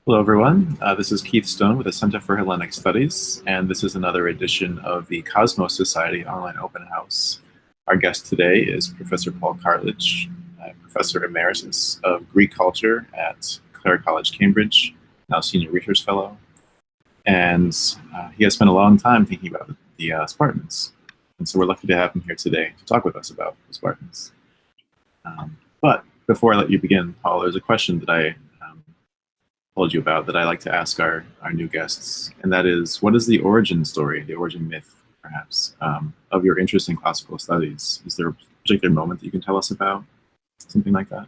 Hello, everyone. This is Keith Stone with the Center for Hellenic Studies, and this is another edition of the Cosmos Society Online Open House. Our guest today is Professor Paul Cartledge, Professor Emeritus of Greek Culture at Clare College, Cambridge, now Senior Research Fellow. And he has spent a long time thinking about the Spartans. And so we're lucky to have him here today to talk with us about the Spartans. But before I let you begin, Paul, there's a question that I told you about that I like to ask our new guests, and that is, what is the origin story, the origin myth, perhaps, of your interest in classical studies? Is there a particular moment that you can tell us about, something like that?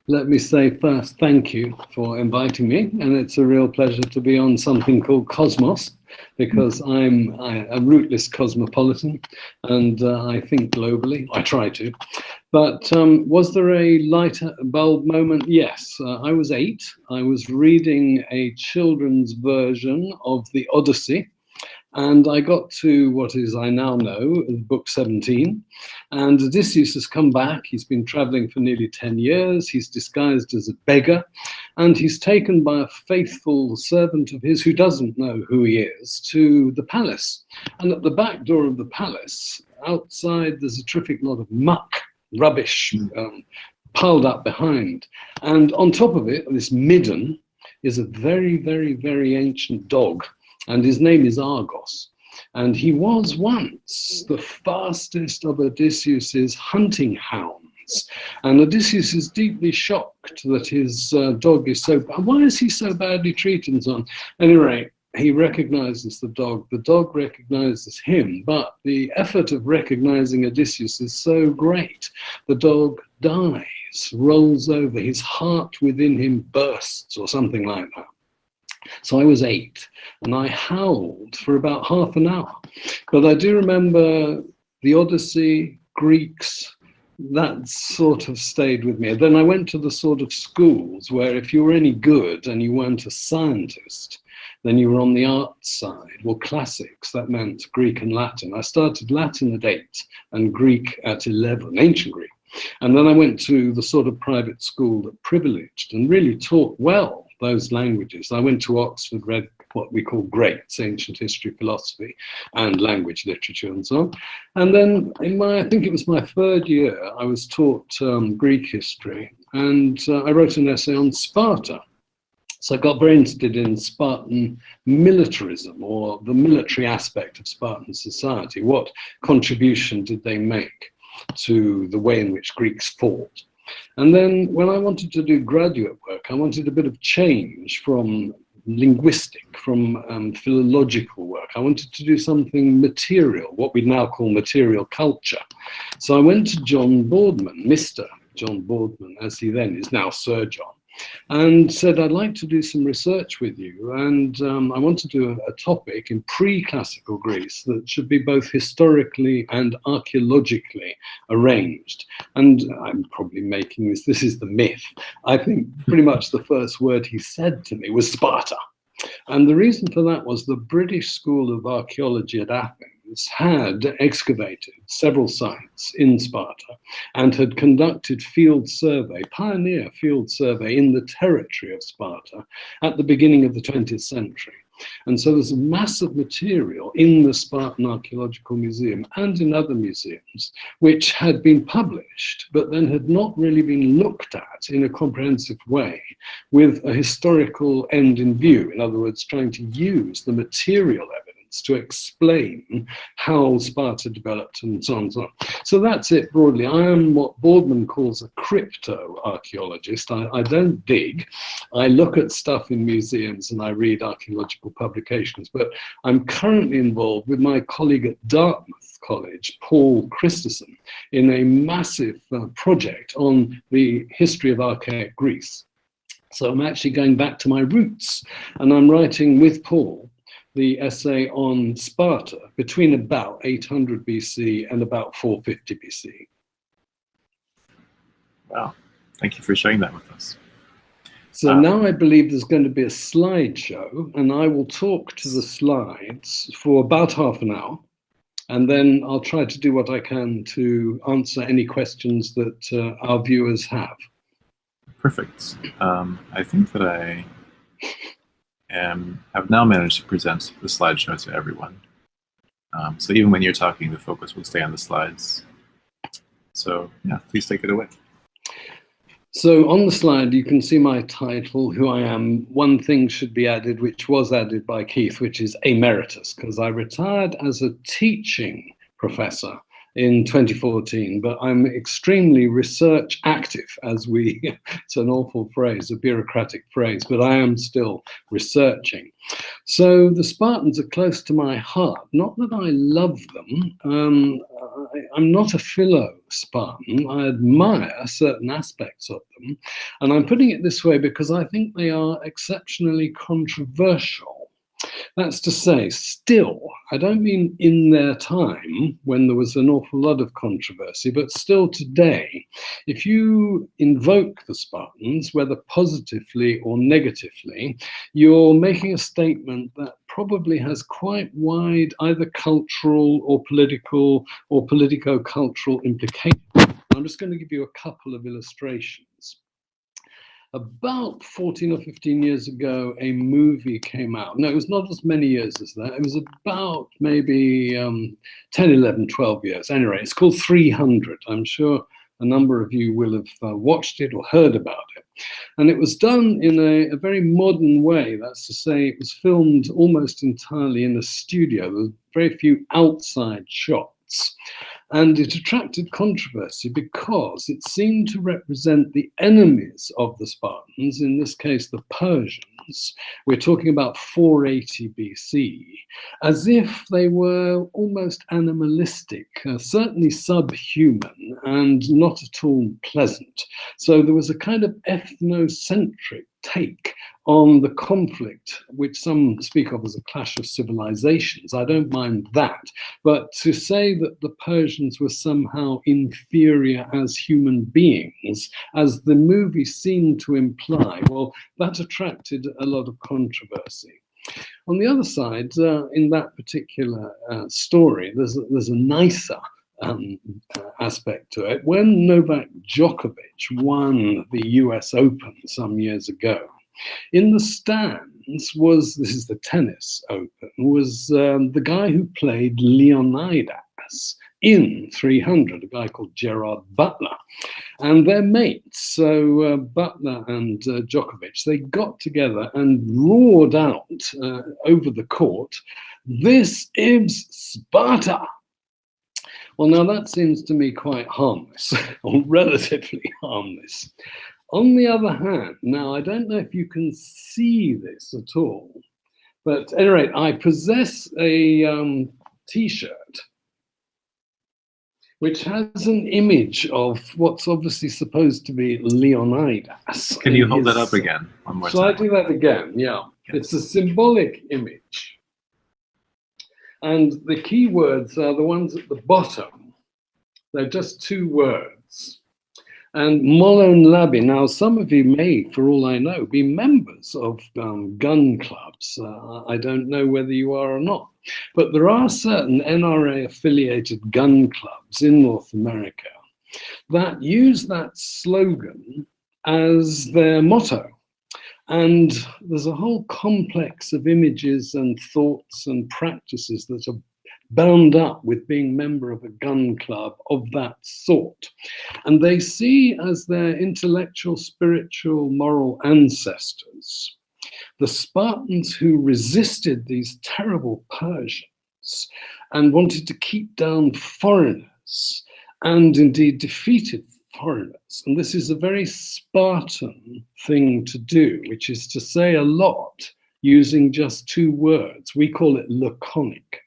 Let me say first, thank you for inviting me, and it's a real pleasure to be on something called Cosmos, because I'm a rootless cosmopolitan, and I think globally. I try to. But was there a light bulb moment? Yes. I was 8. I was reading a children's version of the Odyssey, and I got to what is, I now know, book 17. And Odysseus has come back. He's been traveling for nearly 10 years. He's disguised as a beggar. And he's taken by a faithful servant of his who doesn't know who he is to the palace. And at the back door of the palace, outside, there's a terrific lot of muck, rubbish, piled up behind. And on top of it, this midden is a very, very, very ancient dog. And his name is Argos. And he was once the fastest of Odysseus's hunting hounds. And Odysseus is deeply shocked that his dog is so bad. Why is he so badly treated and so on? Anyway, he recognizes the dog recognizes him, but the effort of recognizing Odysseus is so great. The dog dies, rolls over, his heart within him bursts or something like that. So I was 8 and I howled for about half an hour. But I do remember the Odyssey, Greeks, that sort of stayed with me. Then I went to the sort of schools where if you were any good and you weren't a scientist, then you were on the arts side. Well, classics, that meant Greek and Latin. I started Latin at 8 and Greek at 11, ancient Greek. And then I went to the sort of private school that privileged and really taught well those languages. I went to Oxford, read what we call greats, ancient history, philosophy, and language literature and so on. And then in I think it was my 3rd year, I was taught Greek history, and I wrote an essay on Sparta. So I got very interested in Spartan militarism, or the military aspect of Spartan society. What contribution did they make to the way in which Greeks fought? And then when I wanted to do graduate work, I wanted a bit of change from linguistic, from philological work. I wanted to do something material, what we now call material culture. So I went to John Boardman, Mr. John Boardman, as he then is, now Sir John, and said, I'd like to do some research with you. And I want to do a topic in pre-classical Greece that should be both historically and archaeologically arranged. And I'm probably making this is the myth. I think pretty much the first word he said to me was Sparta. And the reason for that was the British School of Archaeology at Athens had excavated several sites in Sparta and had conducted field survey, pioneer field survey in the territory of Sparta at the beginning of the 20th century. And so there's a massive material in the Spartan Archaeological Museum and in other museums which had been published, but then had not really been looked at in a comprehensive way with a historical end in view. In other words, trying to use the material evidence to explain how Sparta developed and so on and so on. So that's it broadly. I am what Boardman calls a crypto-archaeologist. I don't dig. I look at stuff in museums and I read archaeological publications, but I'm currently involved with my colleague at Dartmouth College, Paul Cartledge, in a massive project on the history of archaic Greece. So I'm actually going back to my roots, and I'm writing with Paul the essay on Sparta between about 800 BC and about 450 BC. Wow, thank you for sharing that with us. So now I believe there's going to be a slideshow, and I will talk to the slides for about half an hour, and then I'll try to do what I can to answer any questions that our viewers have. Perfect. I think that I have now managed to present the slideshow to everyone. So even when you're talking, the focus will stay on the slides. So yeah, please take it away. So on the slide, you can see my title, who I am. One thing should be added, which was added by Keith, which is Emeritus, because I retired as a teaching professor in 2014, but I'm extremely research active, as we, it's an awful phrase, a bureaucratic phrase, but I am still researching. So the Spartans are close to my heart. Not that I love them. I'm not a philo-Spartan. I admire certain aspects of them. And I'm putting it this way because I think they are exceptionally controversial. That's to say, still, I don't mean in their time when there was an awful lot of controversy, but still today, if you invoke the Spartans, whether positively or negatively, you're making a statement that probably has quite wide either cultural or politico-cultural implications. I'm just going to give you a couple of illustrations. About 14 or 15 years ago, a movie came out. No, it was not as many years as that. It was about maybe 10, 11, 12 years. Anyway, it's called 300. I'm sure a number of you will have watched it or heard about it. And it was done in a very modern way. That's to say, it was filmed almost entirely in a studio. There were very few outside shots. And it attracted controversy because it seemed to represent the enemies of the Spartans, in this case, the Persians. We're talking about 480 BC, as if they were almost animalistic, certainly subhuman, and not at all pleasant. So there was a kind of ethnocentric take on the conflict, which some speak of as a clash of civilizations. I don't mind that. But to say that the Persians were somehow inferior as human beings, as the movie seemed to imply, well, that attracted a lot of controversy. On the other side, in that particular story, there's a nicer aspect to it. When Novak Djokovic won the US Open some years ago, in the stands was, this is the tennis open, was the guy who played Leonidas in 300, a guy called Gerard Butler. And they're mates, so Butler and Djokovic, they got together and roared out over the court, "This is Sparta!" Well, now that seems to me quite harmless, or relatively harmless. On the other hand, now I don't know if you can see this at all, but at any rate, I possess a t-shirt which has an image of what's obviously supposed to be Leonidas. Can you hold that up again one more time? Shall I do that again? Yeah. Yes. It's a symbolic image. And the key words are the ones at the bottom. They're just two words. And Molon Labi, now some of you may, for all I know, be members of gun clubs. I don't know whether you are or not. But there are certain NRA-affiliated gun clubs in North America that use that slogan as their motto. And there's a whole complex of images and thoughts and practices that are bound up with being member of a gun club of that sort. And they see as their intellectual, spiritual, moral ancestors the Spartans who resisted these terrible Persians and wanted to keep down foreigners and indeed defeated foreigners. And this is a very Spartan thing to do, which is to say a lot using just two words. We call it laconic.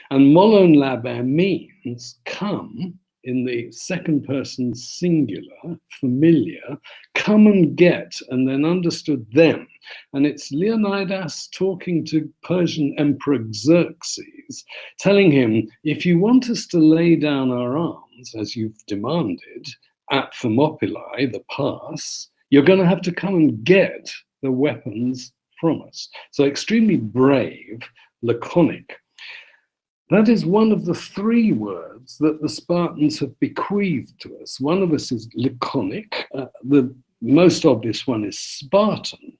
And molon laber means come in the second person singular, familiar, come and get, and then understood them. And it's Leonidas talking to Persian Emperor Xerxes, telling him, if you want us to lay down our arms, as you've demanded, at Thermopylae, the pass, you're going to have to come and get the weapons from us. So extremely brave, laconic. That is one of the three words that the Spartans have bequeathed to us. One of us is laconic. The most obvious one is Spartan.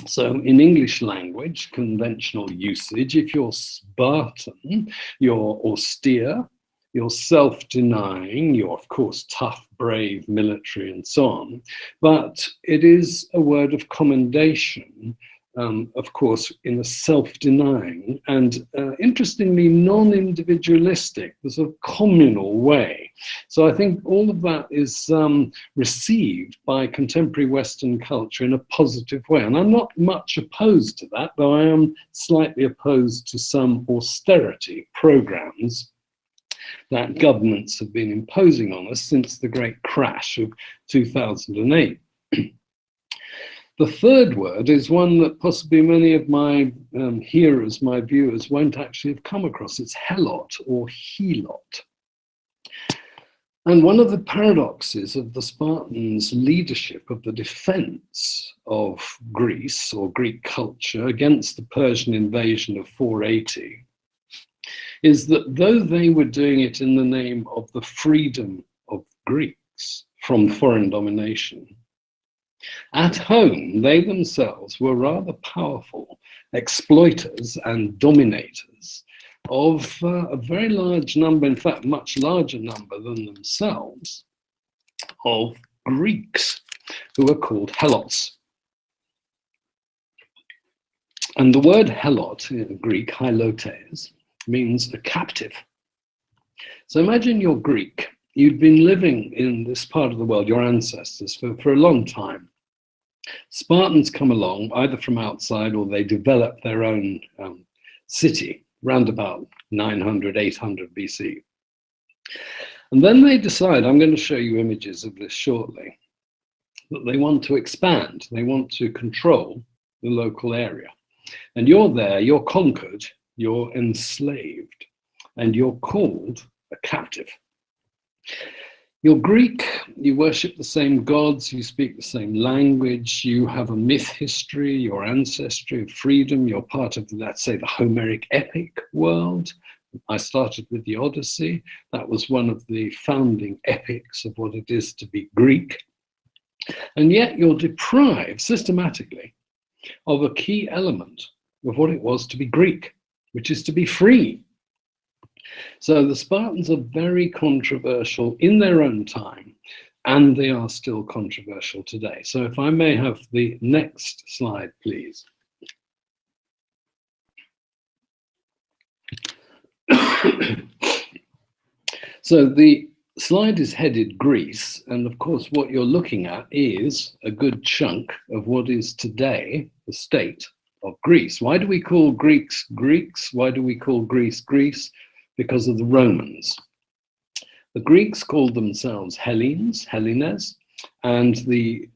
So in English language, conventional usage, if you're Spartan, you're austere, you're self-denying, you're of course tough, brave, military, and so on. But it is a word of commendation, of course, in a self-denying and interestingly non-individualistic, the sort of communal way. So I think all of that is received by contemporary Western culture in a positive way. And I'm not much opposed to that, though I am slightly opposed to some austerity programs that governments have been imposing on us since the great crash of 2008. The third word is one that possibly many of my hearers, my viewers, won't actually have come across. It's helot or helot. And one of the paradoxes of the Spartans' leadership of the defense of Greece or Greek culture against the Persian invasion of 480 is that though they were doing it in the name of the freedom of Greeks from foreign domination, at home, they themselves were rather powerful exploiters and dominators of a very large number, in fact, much larger number than themselves, of Greeks who were called helots. And the word helot in Greek, hilotes, means a captive. So imagine you're Greek. You'd been living in this part of the world, your ancestors, for a long time. Spartans come along, either from outside or they develop their own city, round about 900, 800 BC. And then they decide, I'm going to show you images of this shortly, that they want to expand, they want to control the local area. And you're there, you're conquered, you're enslaved, and you're called a captive. You're Greek, you worship the same gods, you speak the same language, you have a myth history, your ancestry of freedom, you're part of, let's say, the Homeric epic world. I started with the Odyssey. That was one of the founding epics of what it is to be Greek. And yet you're deprived systematically of a key element of what it was to be Greek, which is to be free. So the Spartans are very controversial in their own time, and they are still controversial today. So if I may have the next slide, please. So the slide is headed Greece, and of course what you're looking at is a good chunk of what is today the state of Greece. Why do we call Greeks Greeks? Why do we call Greece Greece? Because of the Romans. The Greeks called themselves Hellenes, Hellenes, and the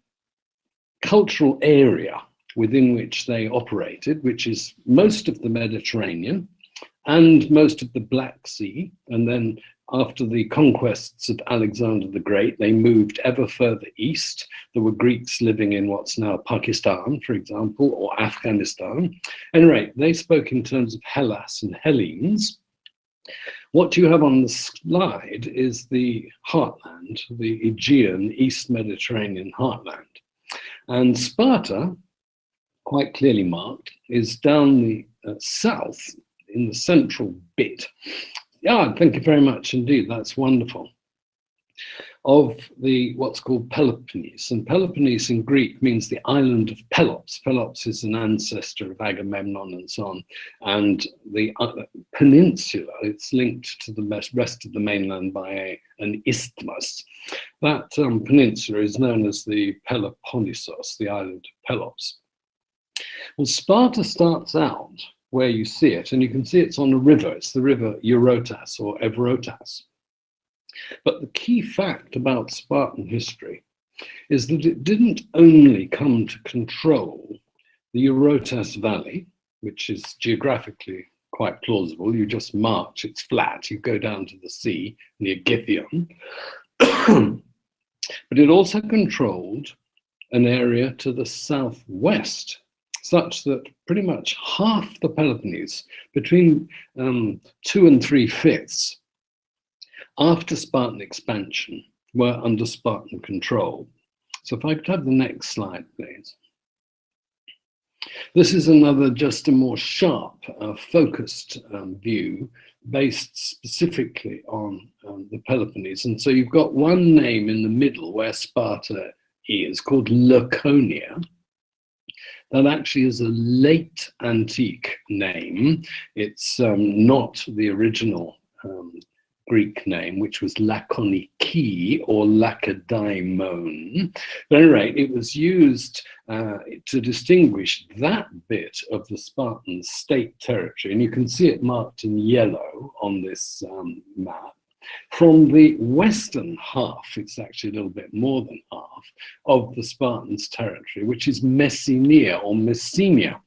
cultural area within which they operated, which is most of the Mediterranean and most of the Black Sea, and then after the conquests of Alexander the Great, they moved ever further east. There were Greeks living in what's now Pakistan, for example, or Afghanistan. At any rate, they spoke in terms of Hellas and Hellenes. What you have on the slide is the heartland, the Aegean, East Mediterranean heartland. And Sparta, quite clearly marked, is down the south in the central bit. Yeah, thank you very much indeed, that's wonderful. Of the what's called Peloponnese. And Peloponnese in Greek means the island of Pelops. Pelops is an ancestor of Agamemnon and so on. And the peninsula, it's linked to the rest of the mainland by an isthmus. That peninsula is known as the Peloponnesos, the island of Pelops. Well, Sparta starts out where you see it, and you can see it's on a river. It's the river Eurotas or Evrotas. But the key fact about Spartan history is that it didn't only come to control the Eurotas Valley, which is geographically quite plausible. You just march, it's flat, you go down to the sea near Githyon. But it also controlled an area to the southwest, such that pretty much half the Peloponnese, between 2 and 3/5, after Spartan expansion, were under Spartan control. So if I could have the next slide, please. This is another, just a more sharp, focused view based specifically on the Peloponnese. And so you've got one name in the middle where Sparta is, called Laconia. That actually is a late antique name. It's not the original Greek name, which was Lakoniki or Lacedaemon. But at any rate, it was used to distinguish that bit of the Spartan state territory, and you can see it marked in yellow on this map, from the western half, it's actually a little bit more than half, of the Spartans' territory, which is Messenia or Messenia.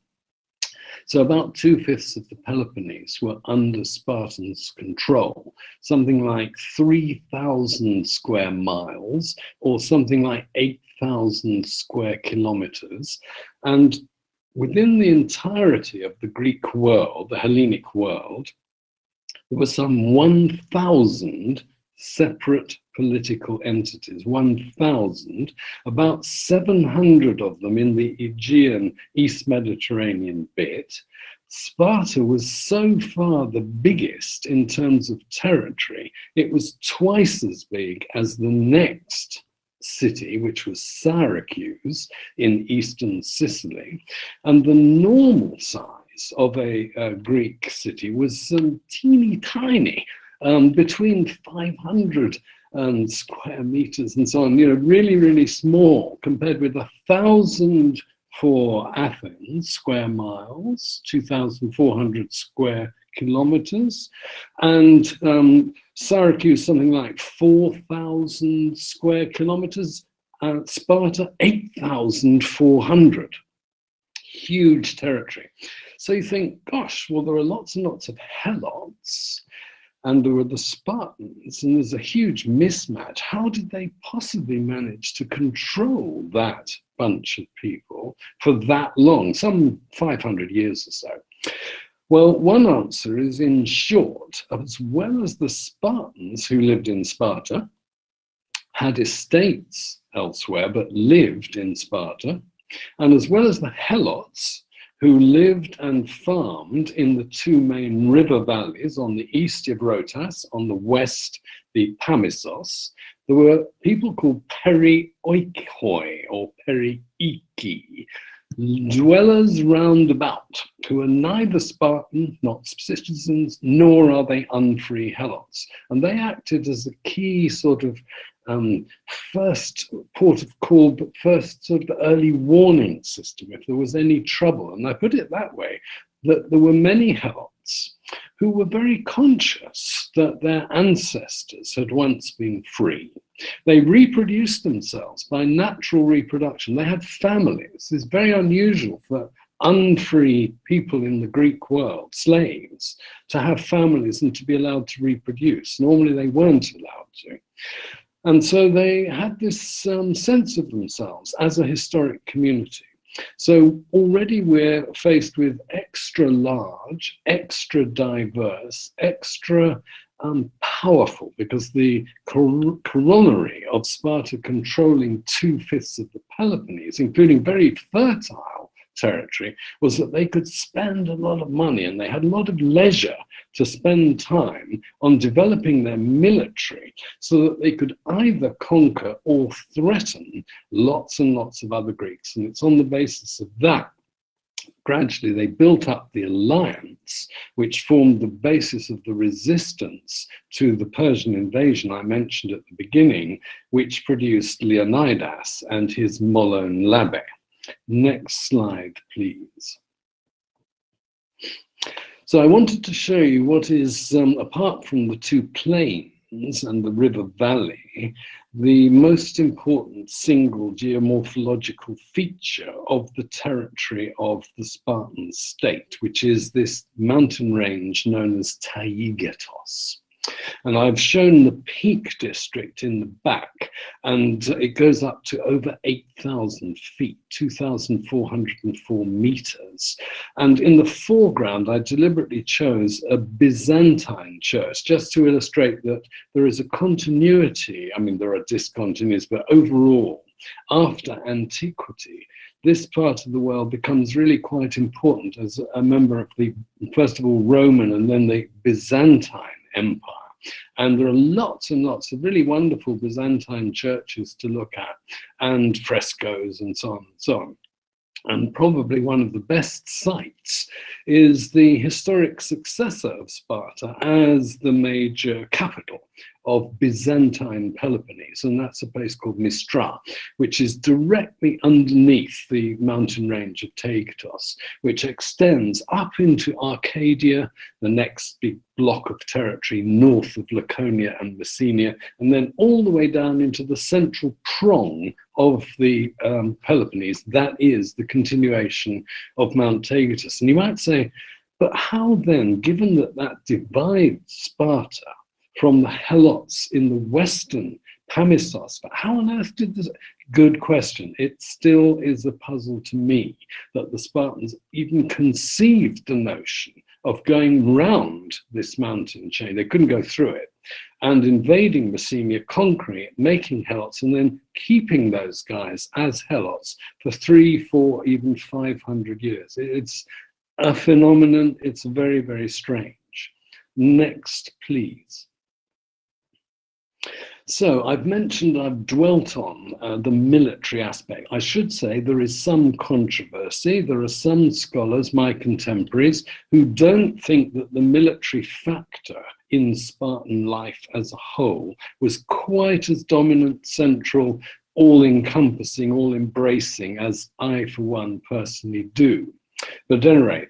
So about 2/5 of the Peloponnese were under Spartans' control, something like 3,000 square miles or something like 8,000 square kilometers. And within the entirety of the Greek world, the Hellenic world, there were some 1,000 separate political entities, 1,000, about 700 of them in the Aegean, East Mediterranean bit. Sparta was so far the biggest in terms of territory, it was twice as big as the next city, which was Syracuse in eastern Sicily. And the normal size of a Greek city was teeny tiny, between 500 square meters and so on, really, really small, compared with 1,000 for Athens, square miles, 2,400 square kilometers, and Syracuse, something like 4,000 square kilometers, Sparta, 8,400. Huge territory. So you think, gosh, well, there are lots and lots of helots, and there were the Spartans, and there's a huge mismatch. How did they possibly manage to control that bunch of people for that long, some 500 years or so? Well, one answer is, in short, as well as the Spartans who lived in Sparta, had estates elsewhere but lived in Sparta, and as well as the helots, who lived and farmed in the two main river valleys, on the east Eurotas, on the west the Pamissos, there were people called perioikoi or perioiki, dwellers round about, who are neither Spartan, not citizens, nor are they unfree helots. And they acted as a key sort of first port of call, but first sort of early warning system if there was any trouble. And I put it that way, that there were many helots who were very conscious that their ancestors had once been free. They reproduced themselves by natural reproduction. They had families. It's very unusual for unfree people in the Greek world, slaves, to have families and to be allowed to reproduce. Normally they weren't allowed to. And so they had this sense of themselves as a historic community. So already we're faced with extra large, extra diverse, extra powerful, because the corollary of Sparta controlling 2/5 of the Peloponnese, including very fertile territory, was that they could spend a lot of money, and they had a lot of leisure to spend time on developing their military so that they could either conquer or threaten lots and lots of other Greeks. And it's on the basis of that, gradually they built up the alliance, which formed the basis of the resistance to the Persian invasion I mentioned at the beginning, which produced Leonidas and his Molon Labe. Next slide, please. So I wanted to show you what is, apart from the two plains and the river valley, the most important single geomorphological feature of the territory of the Spartan state, which is this mountain range known as Taygetos. And I've shown the Peak District in the back, and it goes up to over 8,000 feet, 2,404 meters. And in the foreground, I deliberately chose a Byzantine church, just to illustrate that there is a continuity. I mean, there are discontinuities, but overall, after antiquity, this part of the world becomes really quite important as a member of the, first of all, Roman and then the Byzantine Empire. And there are lots and lots of really wonderful Byzantine churches to look at, and frescoes and so on and so on. And probably one of the best sites is the historic successor of Sparta as the major capital of Byzantine Peloponnese, and that's a place called Mistra, which is directly underneath the mountain range of Taygetus, which extends up into Arcadia, the next big block of territory north of Laconia and Messenia, and then all the way down into the central prong of the Peloponnese. That is the continuation of Mount Taygetus. And you might say, but how then, given that that divides Sparta from the Helots in the western Pamissos, but how on earth did this? Good question. It still is a puzzle to me that the Spartans even conceived the notion of going round this mountain chain. They couldn't go through it, and invading Messenia, conquering it, making Helots, and then keeping those guys as Helots for 300, 400, even 500 years. It's a phenomenon. It's very, very strange. Next, please. So I've mentioned, I've dwelt on the military aspect. I should say there is some controversy. There are some scholars, my contemporaries, who don't think that the military factor in Spartan life as a whole was quite as dominant, central, all-encompassing, all-embracing as I, for one, personally do. But at any rate,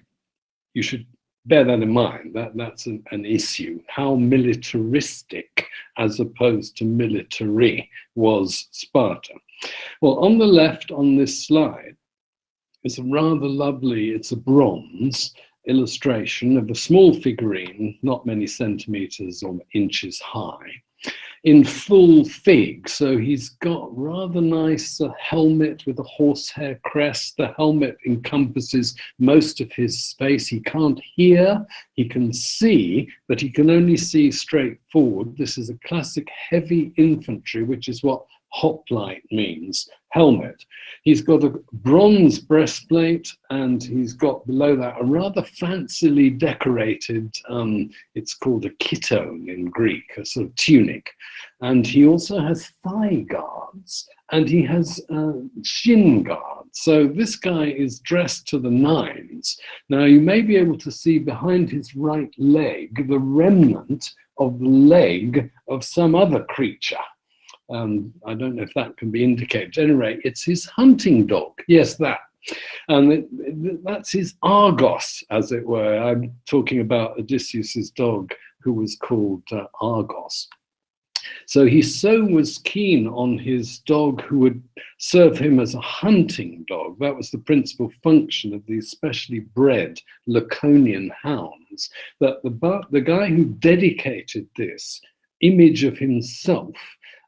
you should bear that in mind. That's an issue. How militaristic as opposed to military was Sparta? Well, on the left on this slide is a rather lovely, it's a bronze illustration of a small figurine, not many centimeters or inches high, in full fig. So he's got rather nice helmet with a horsehair crest. The helmet encompasses most of his face. He can't hear, he can see, but he can only see straight forward. This is a classic heavy infantry, which is what hoplite means, helmet. He's got a bronze breastplate, and he's got below that a rather fancily decorated, it's called a chiton in Greek, a sort of tunic. And he also has thigh guards, and he has shin guards. So this guy is dressed to the nines. Now you may be able to see behind his right leg the remnant of the leg of some other creature. I don't know if that can be indicated. At any rate, it's his hunting dog. Yes, that. And that's his Argos, as it were. I'm talking about Odysseus's dog, who was called Argos. So he so was keen on his dog who would serve him as a hunting dog. That was the principal function of these specially bred Laconian hounds, that the guy who dedicated this image of himself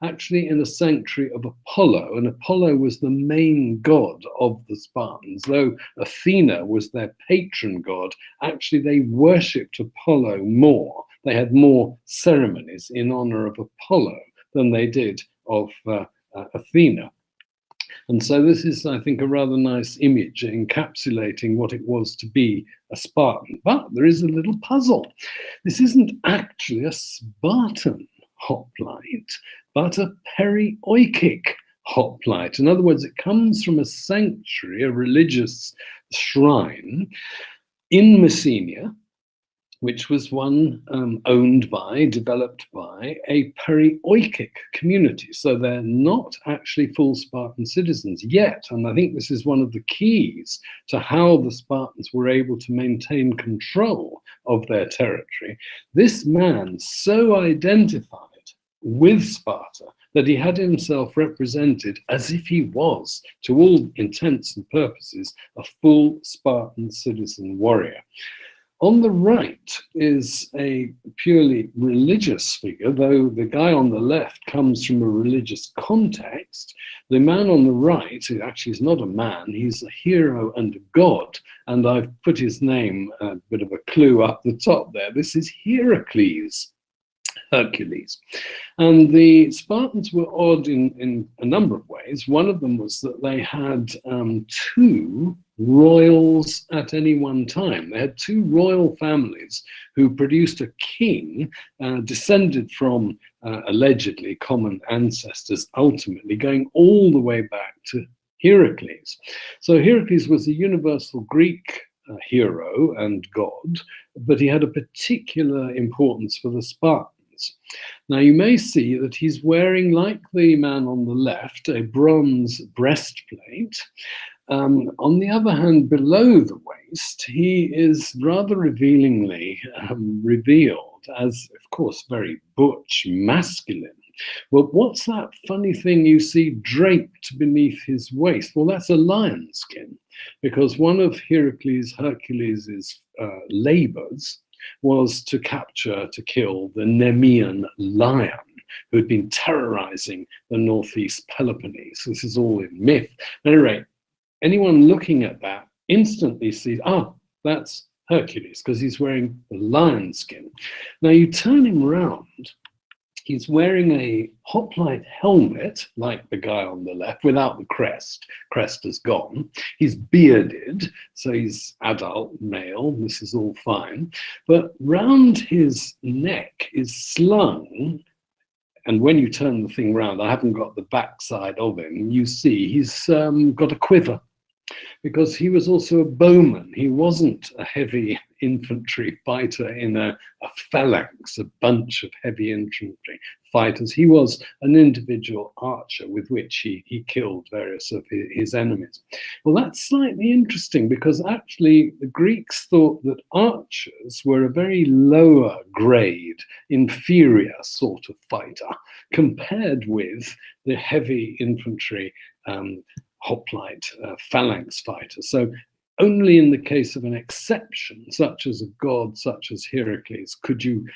actually in a sanctuary of Apollo, and Apollo was the main god of the Spartans. Though Athena was their patron god, actually they worshipped Apollo more. They had more ceremonies in honor of Apollo than they did of Athena. And so this is, I think, a rather nice image encapsulating what it was to be a Spartan. But there is a little puzzle. This isn't actually a Spartan hoplite, but a perioikic hoplite. In other words, it comes from a sanctuary, a religious shrine in Messenia, which was one owned by, developed by a perioikic community. So they're not actually full Spartan citizens yet. And I think this is one of the keys to how the Spartans were able to maintain control of their territory. This man so identified with Sparta that he had himself represented as if he was, to all intents and purposes, a full Spartan citizen warrior. On the right is a purely religious figure, though the guy on the left comes from a religious context. The man on the right, who actually is not a man, he's a hero and a god, and I've put his name, a bit of a clue up the top there. This is Heracles, Hercules. And the Spartans were odd in a number of ways. One of them was that they had two royals at any one time. They had two royal families who produced a king descended from allegedly common ancestors, ultimately going all the way back to Heracles. So Heracles was a universal Greek hero and god, but he had a particular importance for the Spartans. Now you may see that he's wearing, like the man on the left, a bronze breastplate. On the other hand, below the waist, he is rather revealingly revealed as, of course, very butch, masculine. Well, what's that funny thing you see draped beneath his waist? Well, that's a lion skin, because one of Hercules' labors was to capture, to kill the Nemean lion, who had been terrorizing the northeast Peloponnese. This is all in myth. At any rate, anyone looking at that instantly sees, that's Hercules, because he's wearing the lion skin. Now you turn him around, he's wearing a hoplite helmet, like the guy on the left, without the crest. Crest is gone. He's bearded, so he's adult, male. This is all fine. But round his neck is slung, and when you turn the thing round, I haven't got the backside of him, you see he's got a quiver, because he was also a bowman. He wasn't a heavy infantry fighter in a phalanx, a bunch of heavy infantry fighters. He was an individual archer with which he killed various of his enemies. Well, that's slightly interesting, because actually the Greeks thought that archers were a very lower grade, inferior sort of fighter compared with the heavy infantry hoplite phalanx fighter. So only in the case of an exception, such as a god, such as Heracles, could you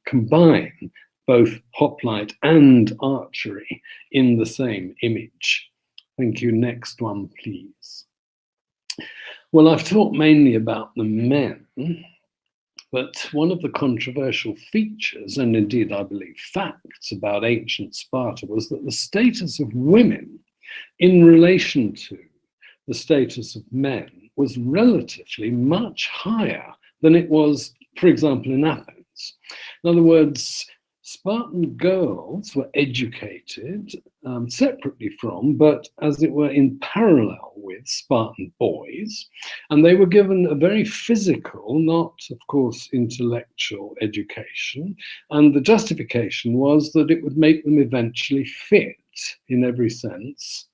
combine both hoplite and archery in the same image. Thank you. Next one, please. Well, I've talked mainly about the men, but one of the controversial features, and indeed I believe facts, about ancient Sparta was that the status of women in relation to the status of men was relatively much higher than it was, for example, in Athens. In other words, Spartan girls were educated separately from, but as it were in parallel with, Spartan boys, and they were given a very physical, not of course intellectual education, and the justification was that it would make them eventually fit, in every sense,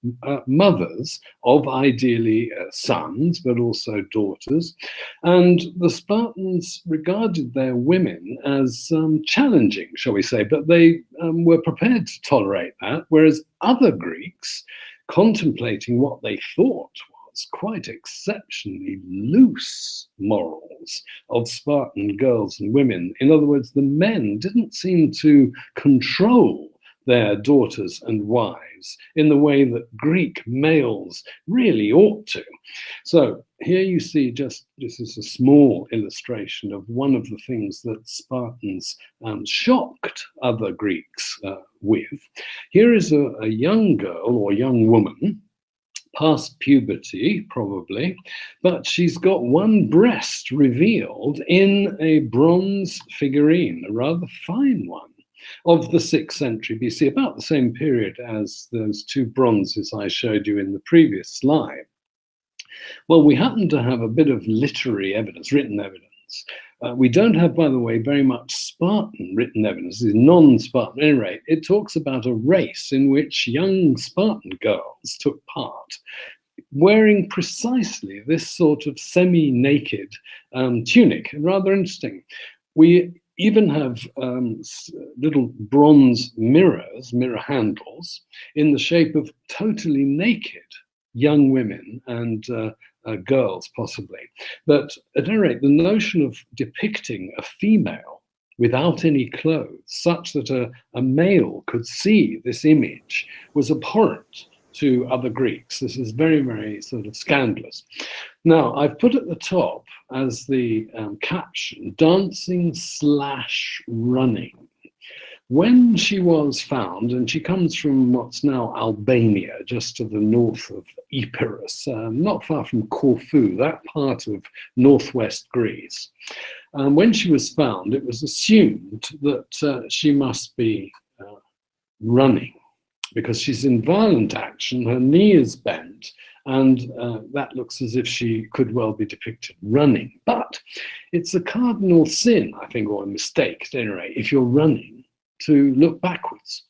mothers of ideally sons, but also daughters. And the Spartans regarded their women as challenging, shall we say, but they were prepared to tolerate that, whereas other Greeks, contemplating what they thought was quite exceptionally loose morals of Spartan girls and women. In other words, the men didn't seem to control their daughters and wives in the way that Greek males really ought to. So here you see, just this is a small illustration of one of the things that Spartans shocked other Greeks with. Here is a young girl or young woman, past puberty probably, but she's got one breast revealed in a bronze figurine, a rather fine one, of the 6th century BC, about the same period as those two bronzes I showed you in the previous slide. Well, we happen to have a bit of literary evidence, written evidence. We don't have, by the way, very much Spartan written evidence. It's non-Spartan. At any rate, it talks about a race in which young Spartan girls took part, wearing precisely this sort of semi-naked tunic. Rather interesting. We even have little bronze mirrors, mirror handles, in the shape of totally naked young women and girls, possibly. But at any rate, the notion of depicting a female without any clothes, such that a male could see this image, was abhorrent to other Greeks. This is very, very sort of scandalous. Now, I've put at the top as the caption, dancing/running. When she was found, and she comes from what's now Albania, just to the north of Epirus, not far from Corfu, that part of northwest Greece. When she was found, it was assumed that she must be running, because she's in violent action, her knee is bent, and that looks as if she could well be depicted running. But it's a cardinal sin, I think, or a mistake at any rate, if you're running, to look backwards.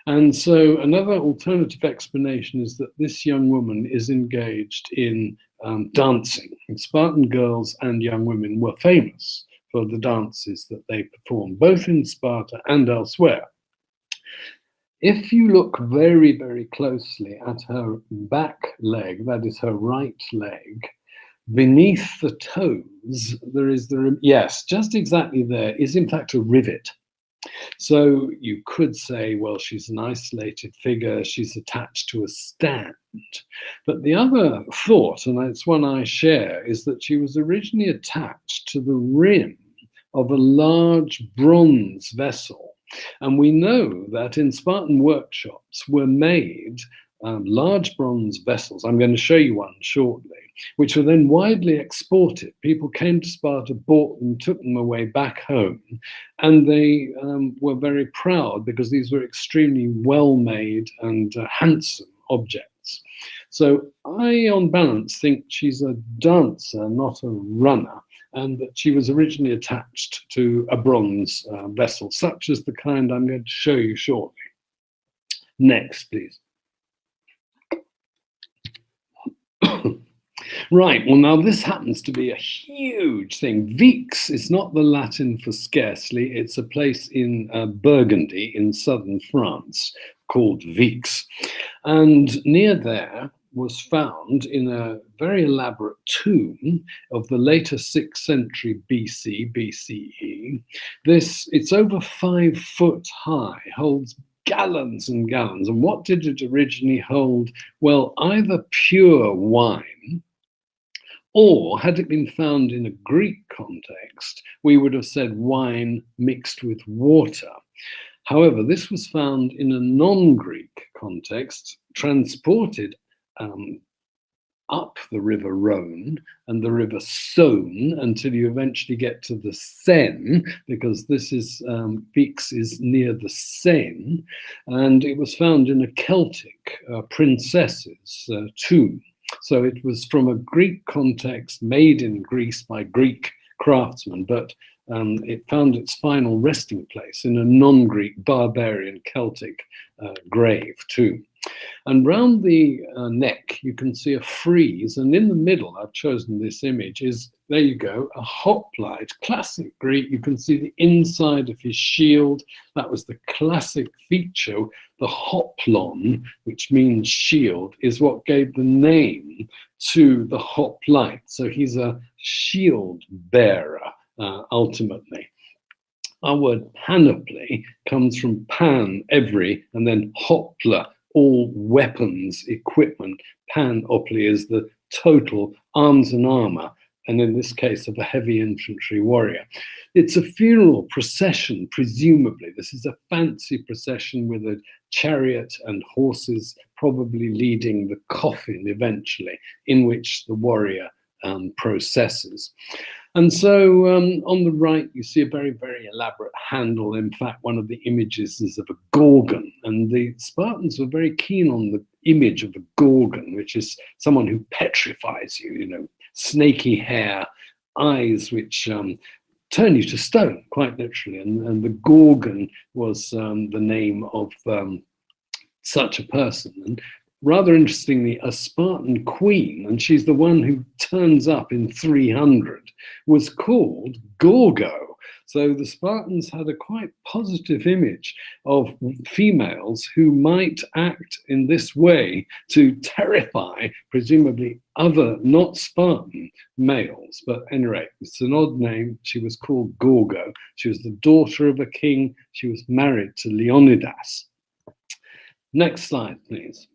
And so another alternative explanation is that this young woman is engaged in dancing. And Spartan girls and young women were famous for the dances that they performed, both in Sparta and elsewhere. If you look very, very closely at her back leg, that is her right leg, beneath the toes, there is yes, just exactly there is in fact a rivet. So you could say, well, she's an isolated figure, she's attached to a stand. But the other thought, and it's one I share, is that she was originally attached to the rim of a large bronze vessel. And we know that in Spartan workshops were made large bronze vessels. I'm going to show you one shortly, which were then widely exported. People came to Sparta, bought them, took them away back home, and they were very proud because these were extremely well-made and handsome objects. So I, on balance, think she's a dancer, not a runner, and that she was originally attached to a bronze vessel, such as the kind I'm going to show you shortly. Next, please. Right, well, now this happens to be a huge thing. Vix is not the Latin for scarcely. It's a place in Burgundy in southern France called Vix. And near there was found in a very elaborate tomb of the later 6th century BCE. It's over 5 foot high, holds gallons and gallons. And what did it originally hold? Well, either pure wine, or had it been found in a Greek context, we would have said wine mixed with water. However, this was found in a non-Greek context, transported up the river Rhone and the river Saône until you eventually get to the Seine, because this is Vix is near the Seine, and it was found in a Celtic princess's tomb. So it was from a Greek context, made in Greece by Greek craftsmen, but it found its final resting place in a non-Greek barbarian Celtic grave too. And round the neck, you can see a frieze, and in the middle, I've chosen this image, is, there you go, a hoplite, classic Greek. You can see the inside of his shield. That was the classic feature. The hoplon, which means shield, is what gave the name to the hoplite. So he's a shield bearer, ultimately. Our word panoply comes from pan, every, and then hopla, all weapons, equipment. Panoply is the total arms and armor, and in this case of a heavy infantry warrior. It's a funeral procession, presumably. This is a fancy procession with a chariot and horses, probably leading the coffin eventually, in which the warrior processes. And so on the right, you see a very, very elaborate handle. In fact, one of the images is of a gorgon. And the Spartans were very keen on the image of a gorgon, which is someone who petrifies you, you know, snaky hair, eyes which turn you to stone, quite literally. And the gorgon was the name of such a person. And rather interestingly, a Spartan queen, and she's the one who turns up in 300, was called Gorgo. So the Spartans had a quite positive image of females who might act in this way to terrify, presumably, other not Spartan males. But anyway, it's an odd name. She was called Gorgo. She was the daughter of a king. She was married to Leonidas. Next slide, please.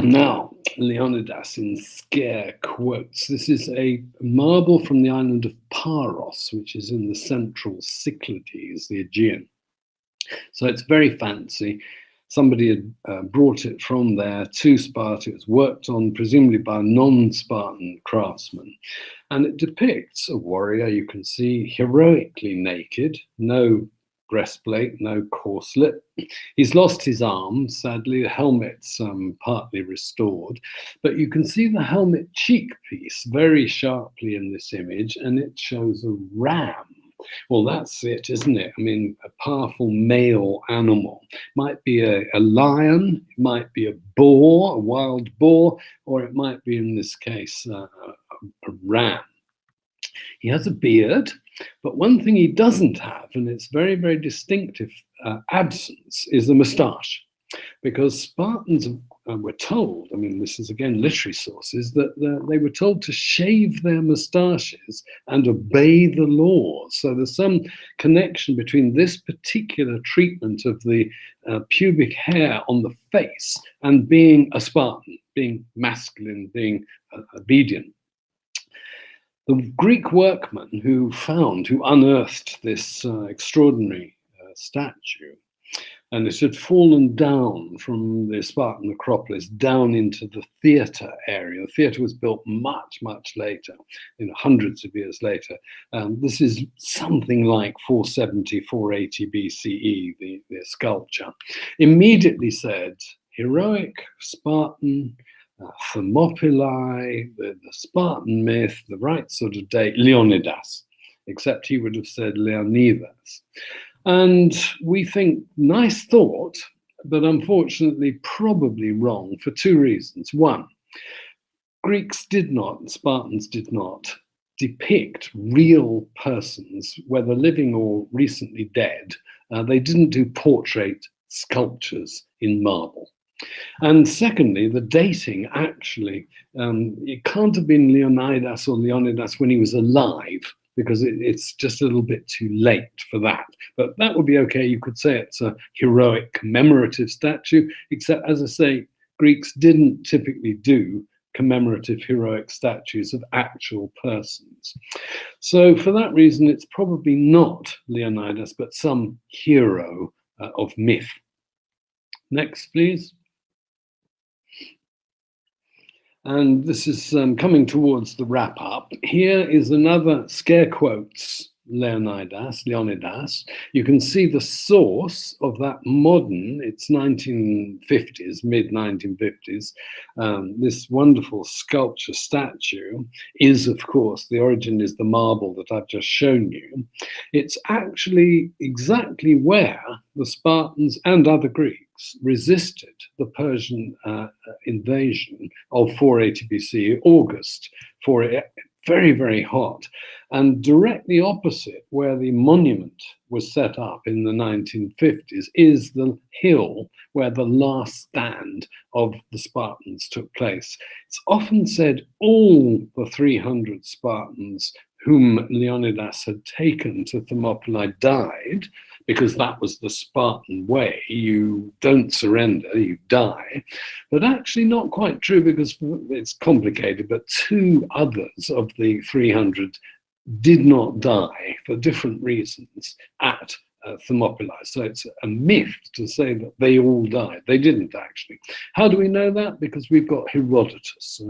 Now, Leonidas in scare quotes. This is a marble from the island of Paros, which is in the central Cyclades, the Aegean. So it's very fancy. Somebody had brought it from there to Sparta. It was worked on presumably by a non-Spartan craftsman. And it depicts a warrior, you can see, heroically naked, no breastplate, no corselet. He's lost his arm, sadly. The helmet's partly restored, but you can see the helmet cheek piece very sharply in this image, and it shows a ram. Well, that's it, isn't it? I mean, a powerful male animal. Might be a lion, it might be a boar, a wild boar, or it might be, in this case, a ram. He has a beard, but one thing he doesn't have, and it's very, very distinctive absence, is a moustache. Because Spartans were told, I mean, this is again literary sources, that they were told to shave their moustaches and obey the laws. So there's some connection between this particular treatment of the pubic hair on the face and being a Spartan, being masculine, being obedient. The Greek workman who unearthed this extraordinary statue, and it had fallen down from the Spartan Acropolis down into the theatre area. The theatre was built much, much later, hundreds of years later. This is something like 470, 480 BCE, the sculpture. Immediately said, heroic Spartan, Thermopylae, the Spartan myth, the right sort of date, Leonidas, except he would have said Leonidas. And we think, nice thought, but unfortunately probably wrong for two reasons. One, Spartans did not depict real persons, whether living or recently dead. They didn't do portrait sculptures in marble. And secondly, the dating actually, it can't have been Leonidas or Leonidas when he was alive, because it's just a little bit too late for that. But that would be okay. You could say it's a heroic commemorative statue, except, as I say, Greeks didn't typically do commemorative heroic statues of actual persons. So for that reason, it's probably not Leonidas, but some hero of myth. Next, please. And this is coming towards the wrap up. Here is another scare quotes Leonidas. You can see the source of that modern, it's 1950s, mid-1950s. This wonderful sculpture statue is, of course, the origin is the marble that I've just shown you. It's actually exactly where the Spartans and other Greeks resisted the Persian invasion of 480 BC, August, very, very hot. And directly opposite where the monument was set up in the 1950s is the hill where the last stand of the Spartans took place. It's often said all the 300 Spartans whom Leonidas had taken to Thermopylae died, because that was the Spartan way. You don't surrender, you die. But actually not quite true, because it's complicated, but two others of the 300 did not die for different reasons at Thermopylae. So it's a myth to say that they all died. They didn't actually. How do we know that? Because we've got Herodotus,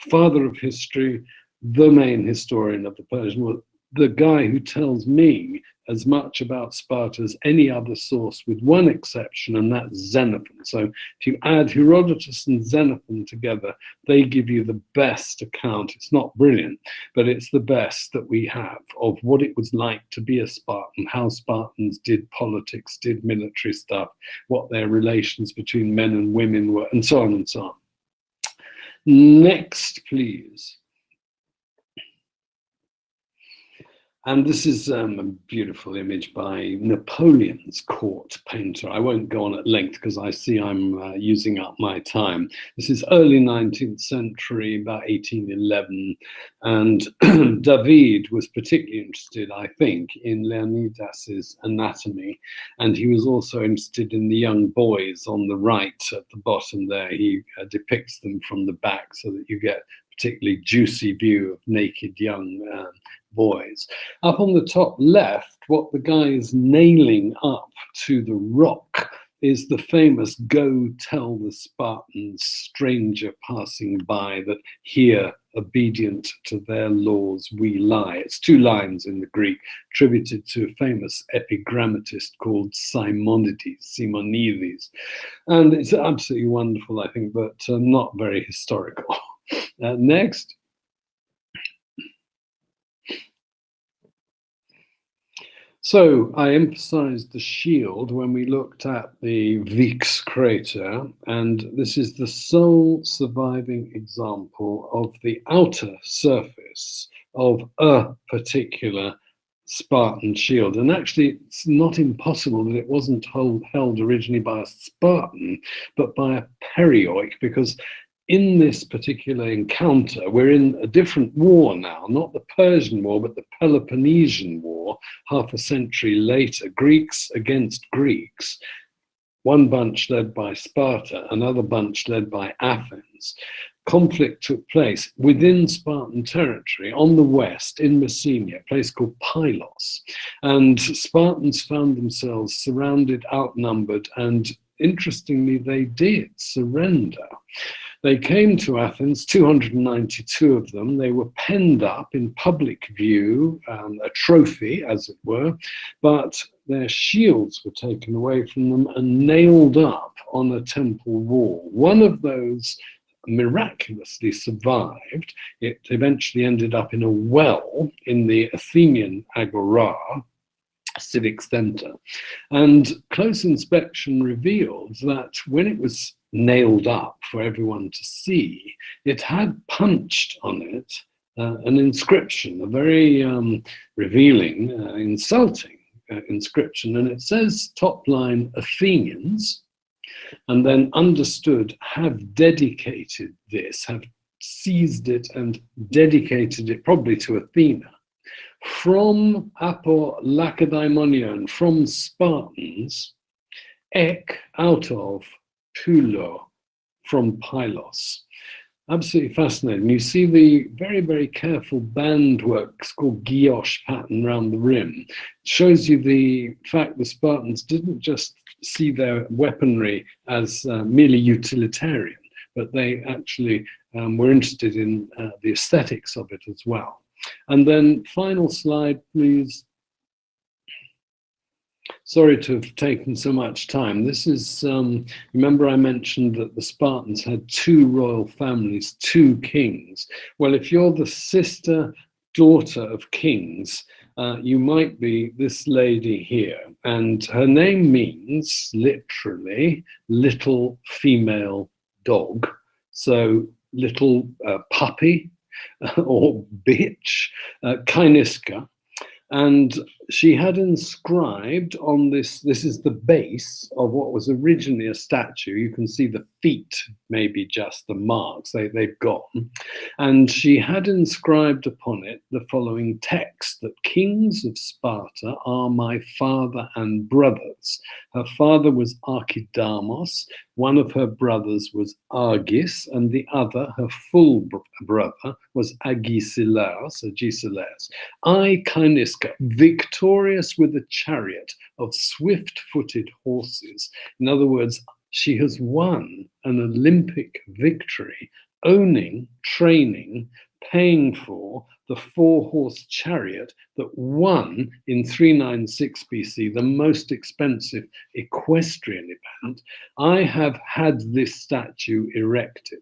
father of history, the main historian of the Persian world, the guy who tells me as much about Sparta as any other source, with one exception, and that's Xenophon. So if you add Herodotus and Xenophon together, they give you the best account. It's not brilliant, but it's the best that we have of what it was like to be a Spartan, how Spartans did politics, did military stuff, what their relations between men and women were, and so on and so on. Next, please. And this is a beautiful image by Napoleon's court painter. I won't go on at length because I see I'm using up my time. This is early 19th century, about 1811. And David was particularly interested, I think, in Leonidas's anatomy. And he was also interested in the young boys on the right at the bottom there. He depicts them from the back so that you get a particularly juicy view of naked young boys. Up on the top left, what the guy is nailing up to the rock is the famous "Go tell the Spartans, stranger passing by, that here, obedient to their laws, we lie." It's 2 lines in the Greek, attributed to a famous epigrammatist called Simonides. And it's absolutely wonderful, I think, but not very historical. Next. So I emphasized the shield when we looked at the Vix crater, and this is the sole surviving example of the outer surface of a particular Spartan shield. And actually, it's not impossible that it wasn't held originally by a Spartan, but by a Perioic, because in this particular encounter, we're in a different war now, not the Persian War, but the Peloponnesian War, half a century later, Greeks against Greeks, one bunch led by Sparta, another bunch led by Athens. Conflict took place within Spartan territory on the west in Messenia, a place called Pylos. And Spartans found themselves surrounded, outnumbered, and interestingly, they did surrender. They came to Athens, 292 of them. They were penned up in public view, a trophy, as it were, but their shields were taken away from them and nailed up on a temple wall. One of those miraculously survived. It eventually ended up in a well in the Athenian Agora, civic center. And close inspection revealed that when it was nailed up for everyone to see, it had punched on it an inscription, a very revealing, insulting inscription. And it says, top line, Athenians, and then understood, have dedicated this, have seized it and dedicated it probably to Athena. From Apo Lacedaemonian, from Spartans, ek, out of, Pulo, from Pylos. Absolutely fascinating. You see the very, very careful band work, it's called guilloche pattern around the rim. It shows you the fact the Spartans didn't just see their weaponry as merely utilitarian, but they actually were interested in the aesthetics of it as well. And then final slide, please. Sorry to have taken so much time. This is, remember I mentioned that the Spartans had 2 royal families, 2 kings. Well, if you're the sister, daughter of kings, you might be this lady here. And her name means, literally, little female dog. So little puppy or bitch, Kyniska. And she had inscribed on this is the base of what was originally a statue. You can see the feet, maybe just the marks, they've gone. And she had inscribed upon it the following text, that kings of Sparta are my father and brothers. Her father was Archidamos, one of her brothers was Argis, and the other, her full brother, was Agesilaus. I, Kyniska, victorious with a chariot of swift-footed horses. In other words, she has won an Olympic victory, owning, training, paying for the 4-horse chariot that won in 396 BC, the most expensive equestrian event. I have had this statue erected.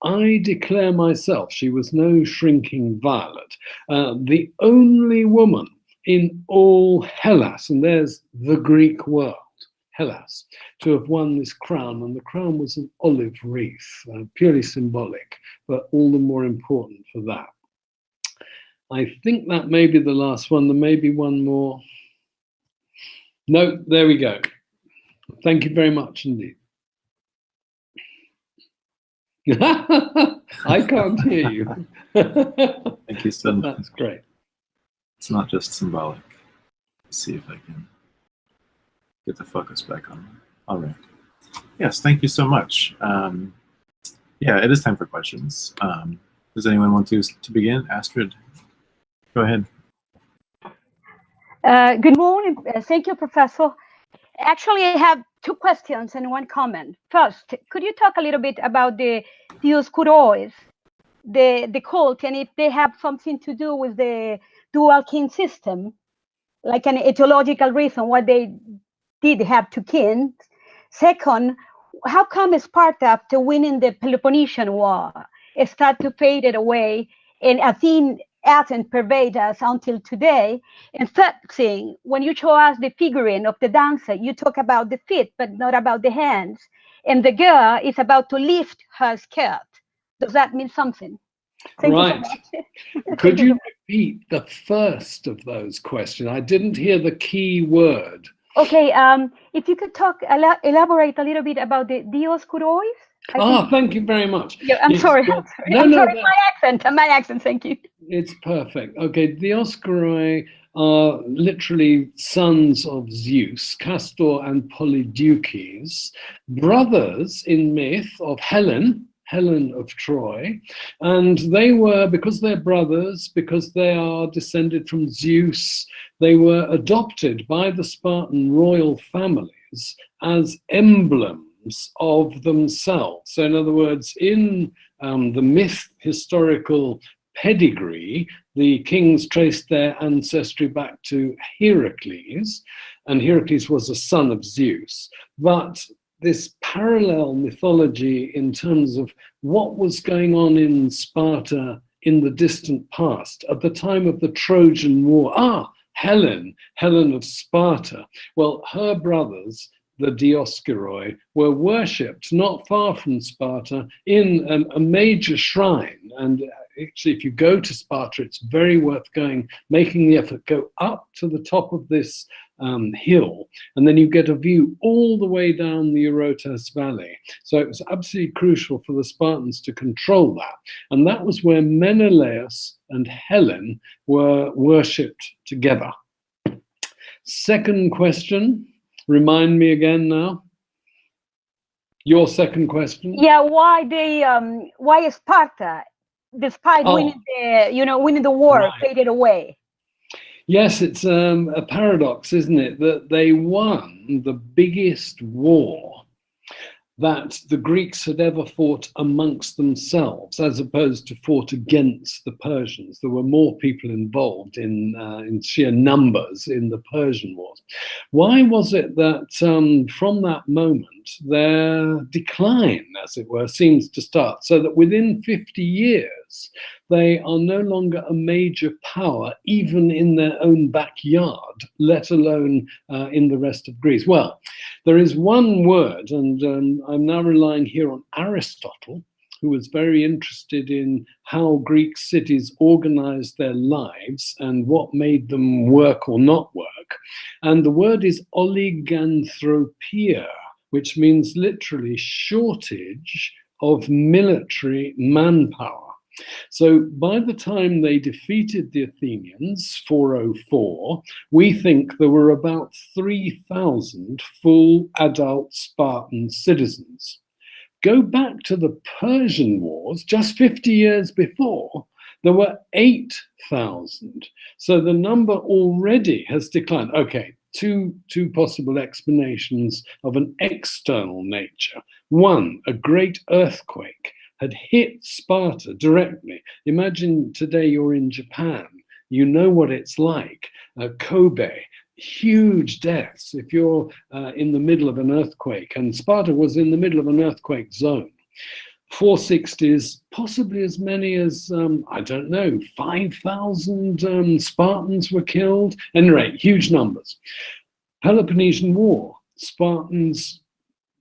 I declare myself, she was no shrinking violet, the only woman in all Hellas, and there's the Greek world, Hellas, to have won this crown. And the crown was an olive wreath, purely symbolic, but all the more important for that. I think that may be the last one. There may be one more. No, there we go. Thank you very much indeed. I can't hear you. Thank you so much. That's great. It's not just symbolic. Let's see if I can get the focus back on. All right. Yes, thank you so much. Yeah, it is time for questions. Does anyone want to begin? Astrid, go ahead. Good morning. Thank you, Professor. Actually, I have two questions and one comment. First, could you talk a little bit about the Dioscuros, the cult, and if they have something to do with the dual king system, like an etiological reason why they did have two kings? Second, how come Sparta, after winning the Peloponnesian War, started to fade it away, and Athens pervades us until today? And third thing, when you show us the figurine of the dancer, you talk about the feet, but not about the hands. And the girl is about to lift her skirt. Does that mean something? Thank you so much. Could you repeat the first of those questions? I didn't hear the key word. Okay, if you could elaborate a little bit about the Dioscuros. Thank you very much. Yeah, I'm sorry. My accent, thank you. It's perfect. Okay, Dioscoroi are literally sons of Zeus, Castor and Polydeuces, brothers in myth of Helen of Troy, and they were, because they're brothers, because they are descended from Zeus, they were adopted by the Spartan royal families as emblems of themselves. So in other words, in the myth historical pedigree, the kings traced their ancestry back to Heracles, and Heracles was a son of Zeus. But this parallel mythology in terms of what was going on in Sparta in the distant past, at the time of the Trojan War. Helen of Sparta. Well, her brothers, the Dioscoroi, were worshipped not far from Sparta in a major shrine. And actually, if you go to Sparta, it's very worth going, making the effort, go up to the top of this hill, and then you get a view all the way down the Eurotas Valley. So it was absolutely crucial for the Spartans to control that. And that was where Menelaus and Helen were worshipped together. Second question, remind me again now. Your second question? Yeah, why Sparta, despite winning the war, faded away? Yes, it's a paradox, isn't it, that they won the biggest war that the Greeks had ever fought amongst themselves, as opposed to fought against the Persians. There were more people involved in sheer numbers in the Persian Wars. Why was it that from that moment, their decline, as it were, seems to start, so that within 50 years, they are no longer a major power, even in their own backyard, let alone in the rest of Greece? Well, there is one word, and I'm now relying here on Aristotle, who was very interested in how Greek cities organized their lives and what made them work or not work. And the word is oliganthropia, which means literally shortage of military manpower. So by the time they defeated the Athenians, 404, we think there were about 3,000 full adult Spartan citizens. Go back to the Persian Wars, just 50 years before, there were 8,000. So the number already has declined. Okay, two possible explanations of an external nature. One, a great earthquake had hit Sparta directly. Imagine today you're in Japan. You know what it's like. Kobe, huge deaths if you're in the middle of an earthquake. And Sparta was in the middle of an earthquake zone. 460s, possibly as many as, I don't know, 5,000 Spartans were killed. At any rate, huge numbers. Peloponnesian War, Spartans,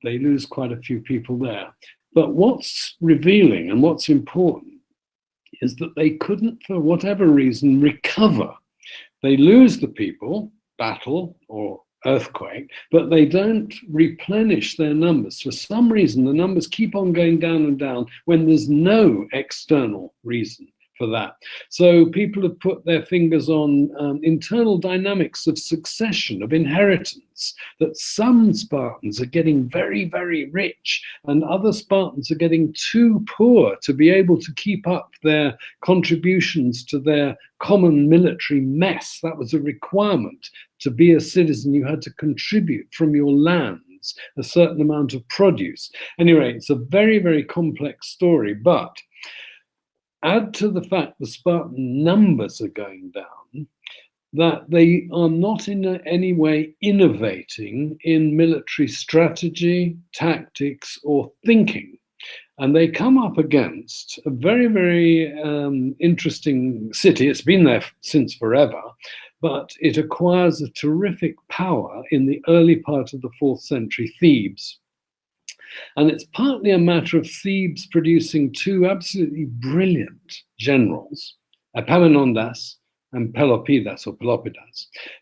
they lose quite a few people there. But what's revealing and what's important is that they couldn't, for whatever reason, recover. They lose the people, battle or earthquake, but they don't replenish their numbers. For some reason, the numbers keep on going down and down when there's no external reason for that. So people have put their fingers on internal dynamics of succession, of inheritance, that some Spartans are getting very, very rich and other Spartans are getting too poor to be able to keep up their contributions to their common military mess. That was a requirement. To be a citizen, you had to contribute from your lands a certain amount of produce. Anyway, it's a very, very complex story, but add to the fact the Spartan numbers are going down, that they are not in any way innovating in military strategy, tactics, or thinking. And they come up against a very, very interesting city. It's been there since forever, but it acquires a terrific power in the early part of the 4th century, Thebes. And it's partly a matter of Thebes producing two absolutely brilliant generals, Epaminondas and Pelopidas.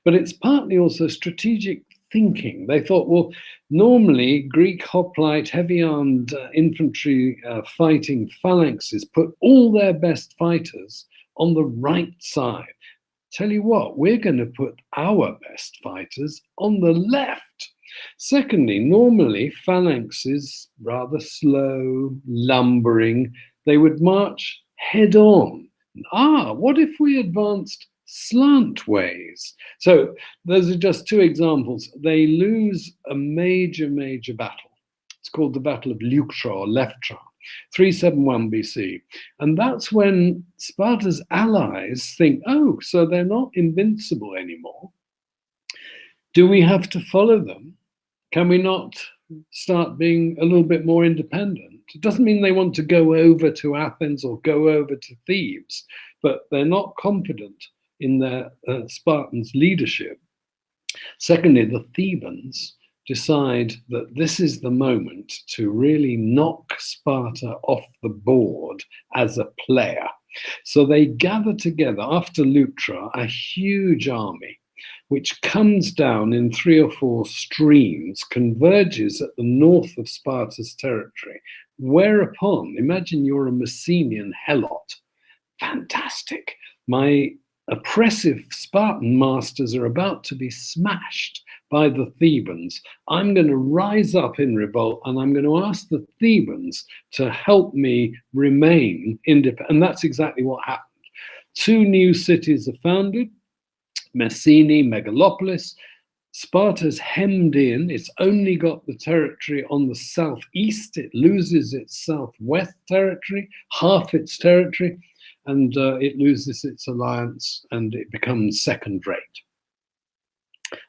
But it's partly also strategic thinking. They thought, well, normally Greek hoplite, heavy-armed infantry fighting phalanxes put all their best fighters on the right side. Tell you what, we're going to put our best fighters on the left. Secondly, normally phalanxes, rather slow, lumbering, they would march head on. What if we advanced slantways? So those are just two examples. They lose a major, major battle. It's called the Battle of Leuctra or Leftra, 371 BC. And that's when Sparta's allies think, oh, so they're not invincible anymore. Do we have to follow them? Can we not start being a little bit more independent? It doesn't mean they want to go over to Athens or go over to Thebes, but they're not confident in their Spartans' leadership. Secondly, the Thebans decide that this is the moment to really knock Sparta off the board as a player. So they gather together after Leuctra a huge army, which comes down in 3 or 4 streams, converges at the north of Sparta's territory, whereupon, imagine you're a Messenian helot. Fantastic. My oppressive Spartan masters are about to be smashed by the Thebans. I'm going to rise up in revolt and I'm going to ask the Thebans to help me remain independent. And that's exactly what happened. 2 new cities are founded, Messene, Megalopolis. Sparta's hemmed in. It's only got the territory on the southeast. It loses its southwest territory, half its territory, and it loses its alliance and it becomes second rate.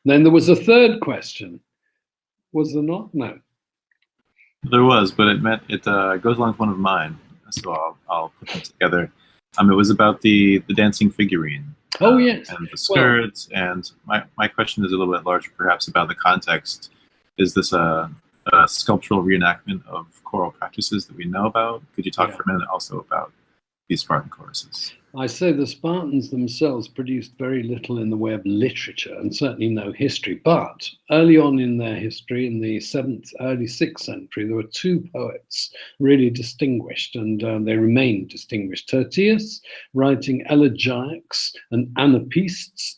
Then there was a third question. Was there not? No. There was, but it goes along with one of mine, so I'll put them together. It was about the dancing figurine. Oh, yes. And the skirts. Well, and my question is a little bit larger, perhaps, about the context. Is this a sculptural reenactment of choral practices that we know about? Could you talk for a minute also about these Spartan choruses? I say the Spartans themselves produced very little in the way of literature and certainly no history. But early on in their history, in the 7th, early 6th century, there were 2 poets really distinguished, and they remained distinguished. Tertius, writing elegiacs and anapaests,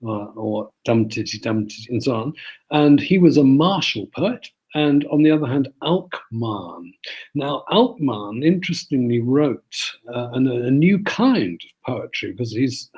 or dum-titty-dum, and so on. And he was a martial poet. And on the other hand, Alcman. Now, Alcman, interestingly, wrote a new kind of poetry because he's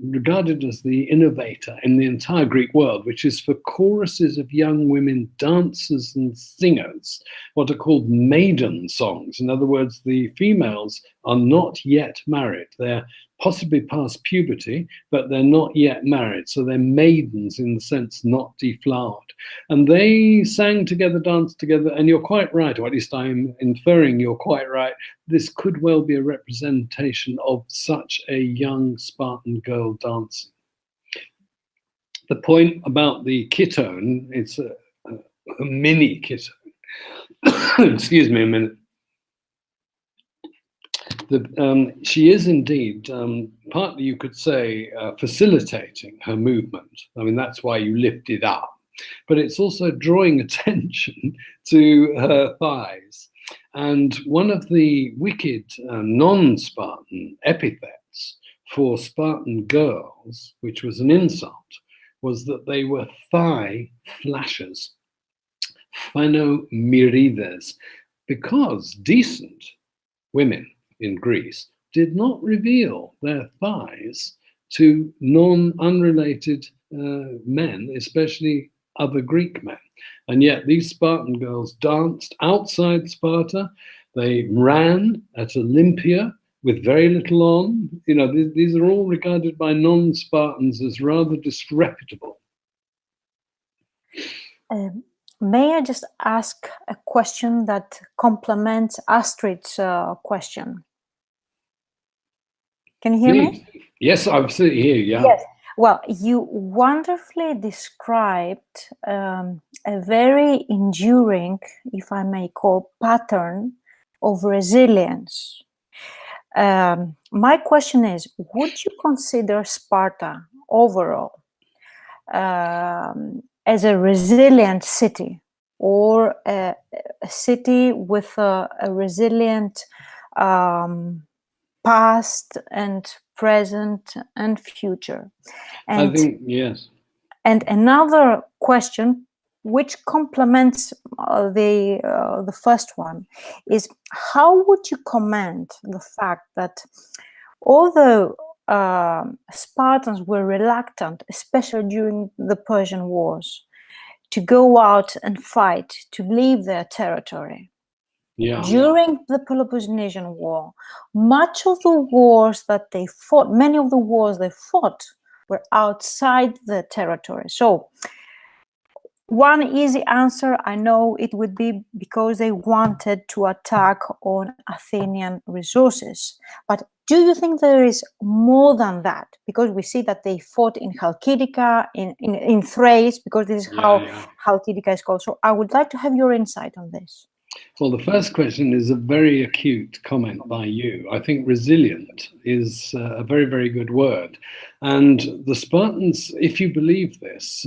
regarded as the innovator in the entire Greek world, which is for choruses of young women, dancers and singers, what are called maiden songs. In other words, the females are not yet married. They're possibly past puberty, but they're not yet married. So they're maidens in the sense not deflowered. And they sang together, danced together, and you're quite right, or at least I'm inferring you're quite right. This could well be a representation of such a young Spartan girl dancing. The point about the ketone, it's a mini ketone. Excuse me a minute. She is indeed, partly you could say, facilitating her movement. I mean, that's why you lift it up. But it's also drawing attention to her thighs. And one of the wicked non-Spartan epithets for Spartan girls, which was an insult, was that they were thigh flashers, phanomirides, because decent women in Greece did not reveal their thighs to unrelated men, especially other Greek men. And yet these Spartan girls danced outside Sparta. They ran at Olympia with very little on. You know, these are all regarded by non-Spartans as rather disreputable. May I just ask a question that complements Astrid's question? Can you hear me? Yes, I'm sitting here, yeah. Yes. Well, you wonderfully described a very enduring, if I may call, pattern of resilience. My question is, would you consider Sparta overall as a resilient city, or a city with a resilient past and present and future? And I think, yes. And another question, which complements the first one, is how would you comment the fact that although Spartans were reluctant, especially during the Persian Wars, to go out and fight, to leave their territory, during the Peloponnesian War, much of the wars that they fought, many of the wars they fought, were outside the territory. So one easy answer, I know it would be because they wanted to attack on Athenian resources. But do you think there is more than that? Because we see that they fought in Chalkidica, in Thrace, because this is how Chalkidica is called. So I would like to have your insight on this. Well, the first question is a very acute comment by you. I think resilient is a very, very good word. And the Spartans, if you believe this,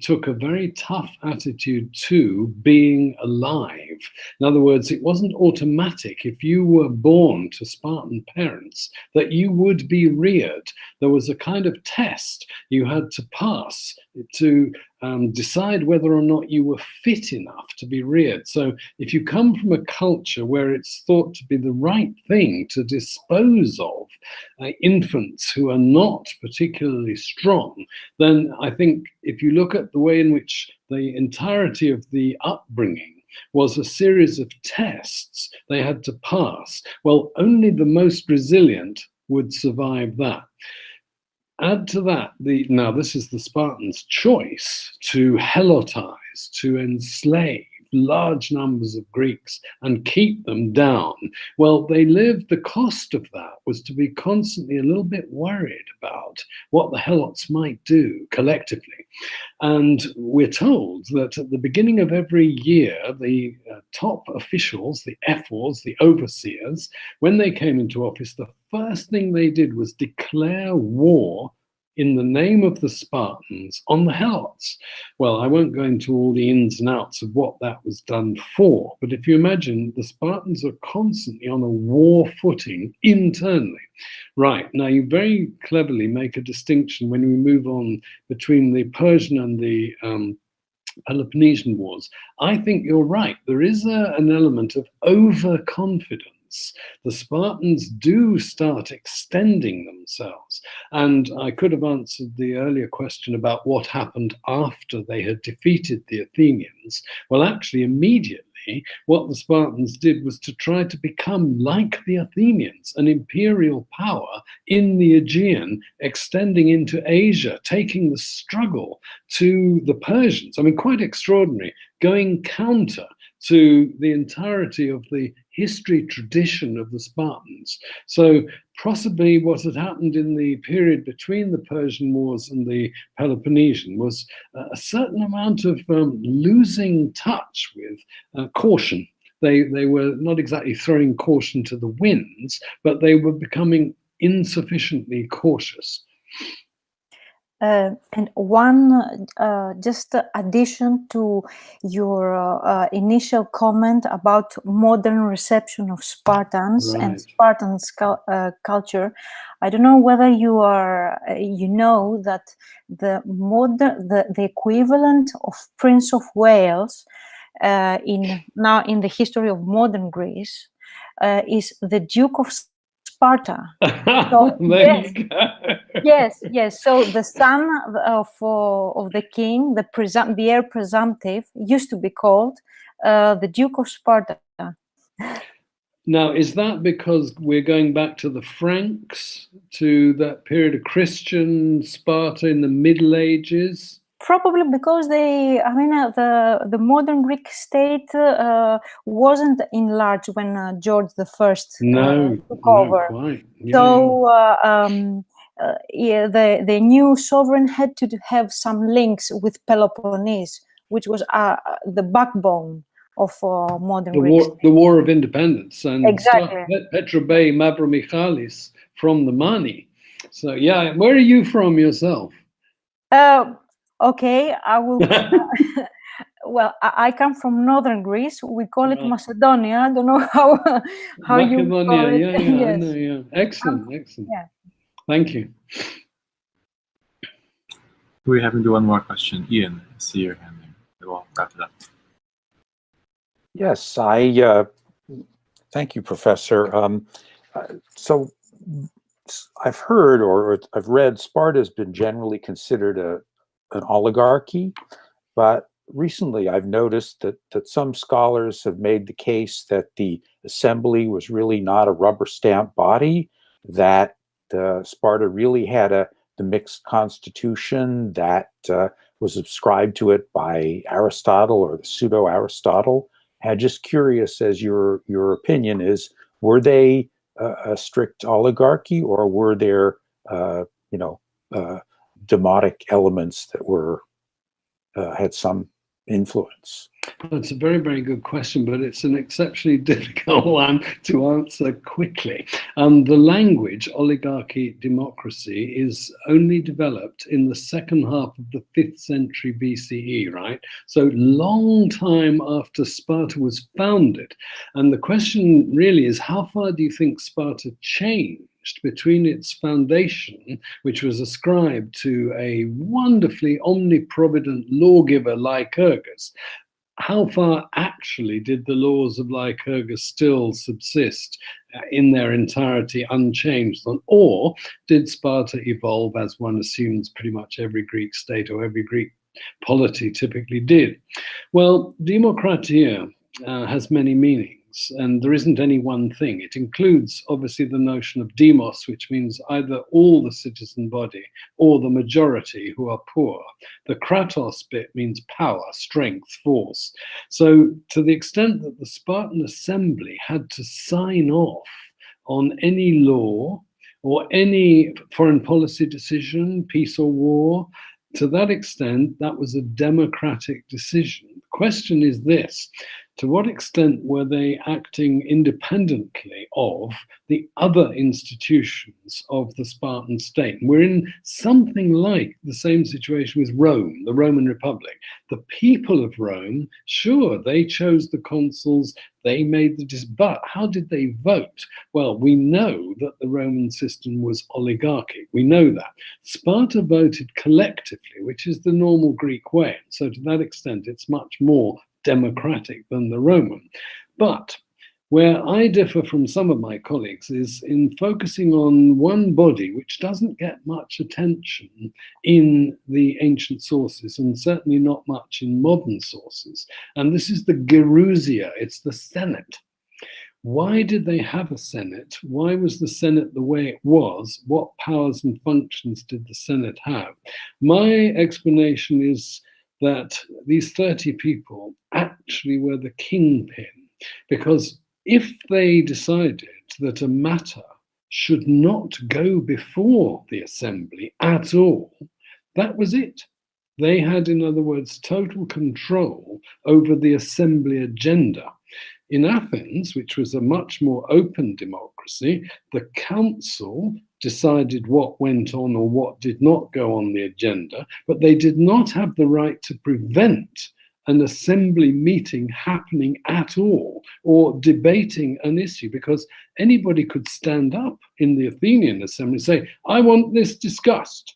took a very tough attitude to being alive. In other words, it wasn't automatic if you were born to Spartan parents that you would be reared. There was a kind of test you had to pass to decide whether or not you were fit enough to be reared. So if you come from a culture where it's thought to be the right thing to dispose of infants who are not particularly strong, then I think if you look at the way in which the entirety of the upbringing was a series of tests they had to pass, well, only the most resilient would survive that. Add to that, now this is the Spartans' choice to helotize, to enslave large numbers of Greeks and keep them down. Well, the cost of that was to be constantly a little bit worried about what the helots might do collectively. And we're told that at the beginning of every year, the top officials, the ephors, the overseers, when they came into office, the first thing they did was declare war in the name of the Spartans on the helots. Well, I won't go into all the ins and outs of what that was done for, but if you imagine, the Spartans are constantly on a war footing internally. Right, now you very cleverly make a distinction when we move on between the Persian and the Peloponnesian Wars. I think you're right. There is an element of overconfidence. The Spartans do start extending themselves. And I could have answered the earlier question about what happened after they had defeated the Athenians. Well, actually, immediately, what the Spartans did was to try to become like the Athenians, an imperial power in the Aegean, extending into Asia, taking the struggle to the Persians. I mean, quite extraordinary, going counter to the entirety of the history tradition of the Spartans. So possibly what had happened in the period between the Persian Wars and the Peloponnesian was a certain amount of losing touch with caution They were not exactly throwing caution to the winds, but they were becoming insufficiently cautious. And one just addition to your initial comment about modern reception of Spartans and Spartans culture. I don't know whether you know that the equivalent of Prince of Wales in the history of modern Greece is the Duke of Sparta. So, yes. So the son of the king, the heir presumptive, used to be called the Duke of Sparta. Now, is that because we're going back to the Franks, to that period of Christian Sparta in the Middle Ages? Probably because the modern Greek state wasn't enlarged when George I took over. Quite. Yeah, so the new sovereign had to have some links with Peloponnese, which was the backbone of modern Greece. The War of Independence, and exactly. Petra Bey Mavromichalis from the Mani. So yeah, where are you from yourself? Okay, I will. Well, I come from northern Greece. We call it Macedonia. I don't know how you call it. Yeah, yes. I know. Yeah, excellent. Yeah. Thank you. We have to do one more question. Ian, I see your hand there. We'll wrap it up. Yes, thank you, Professor. So I've heard or I've read Sparta has been generally considered an oligarchy, but recently I've noticed that some scholars have made the case that the assembly was really not a rubber stamp body, that Sparta really had the mixed constitution that was ascribed to it by Aristotle or the pseudo-Aristotle. I'm just curious, as your opinion is, were they a strict oligarchy, or were there demotic elements that were had some influence? That's a very, very good question, but it's an exceptionally difficult one to answer quickly. The language oligarchy democracy is only developed in the second half of the 5th century BCE, right? So long time after Sparta was founded. And the question really is, how far do you think Sparta changed between its foundation, which was ascribed to a wonderfully omniprovident lawgiver Lycurgus? How far actually did the laws of Lycurgus still subsist in their entirety unchanged? Or did Sparta evolve, as one assumes pretty much every Greek state or every Greek polity typically did? Well, demokratia has many meanings, and there isn't any one thing. It includes obviously the notion of demos, which means either all the citizen body or the majority who are poor. The kratos bit means power, strength, force. So to the extent that the Spartan assembly had to sign off on any law or any foreign policy decision, peace or war, to that extent, that was a democratic decision. The question is this: to what extent were they acting independently of the other institutions of the Spartan state? We're in something like the same situation with Rome, the Roman Republic. The people of Rome, sure, they chose the consuls, they made the decision, but how did they vote? Well, we know that the Roman system was oligarchic. We know that. Sparta voted collectively, which is the normal Greek way. So to that extent, it's much more democratic than the Roman. But where I differ from some of my colleagues is in focusing on one body which doesn't get much attention in the ancient sources, and certainly not much in modern sources. And this is the Gerousia, it's the Senate. Why did they have a Senate? Why was the Senate the way it was? What powers and functions did the Senate have? My explanation is that these 30 people actually were the kingpin, because if they decided that a matter should not go before the assembly at all, that was it. They had, in other words, total control over the assembly agenda. In Athens, which was a much more open democracy, the council decided what went on or what did not go on the agenda, but they did not have the right to prevent an assembly meeting happening at all or debating an issue, because anybody could stand up in the Athenian assembly and say, I want this discussed.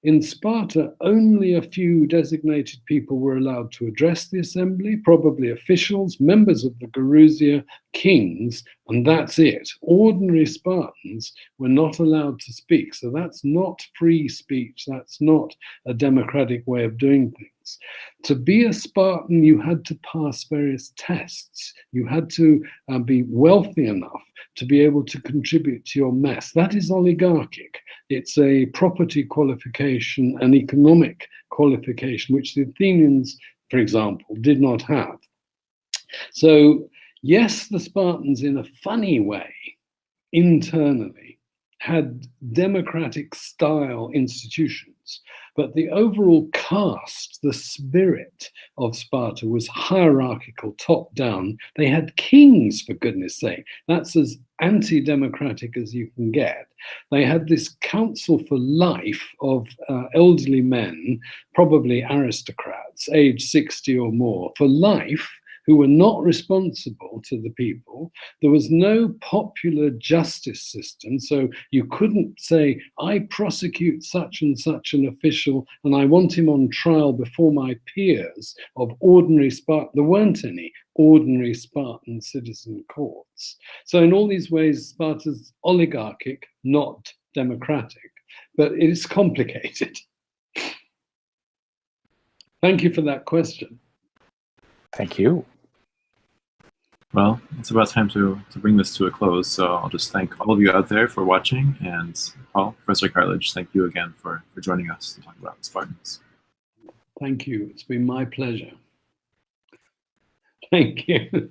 In Sparta, only a few designated people were allowed to address the assembly, probably officials, members of the Gerousia, kings, and that's it. Ordinary Spartans were not allowed to speak. So that's not free speech. That's not a democratic way of doing things. To be a Spartan, you had to pass various tests. You had to be wealthy enough to be able to contribute to your mess. That is oligarchic. It's a property qualification, an economic qualification, which the Athenians, for example, did not have. So, yes, the Spartans, in a funny way, internally, had democratic style institutions, but the overall caste, the spirit of Sparta was hierarchical, top down. They had kings, for goodness sake. That's as anti-democratic as you can get. They had this council for life of elderly men, probably aristocrats, aged 60 or more, for life, who were not responsible to the people. There was no popular justice system, so you couldn't say, I prosecute such and such an official and I want him on trial before my peers of ordinary Spartan. There weren't any ordinary Spartan citizen courts. So in all these ways, Sparta's oligarchic, not democratic, but it is complicated. Thank you for that question. Thank you. Well, it's about time to bring this to a close, so I'll just thank all of you out there for watching, and Paul, Professor Cartledge, thank you again for joining us to talk about the Spartans. Thank you. It's been my pleasure. Thank you.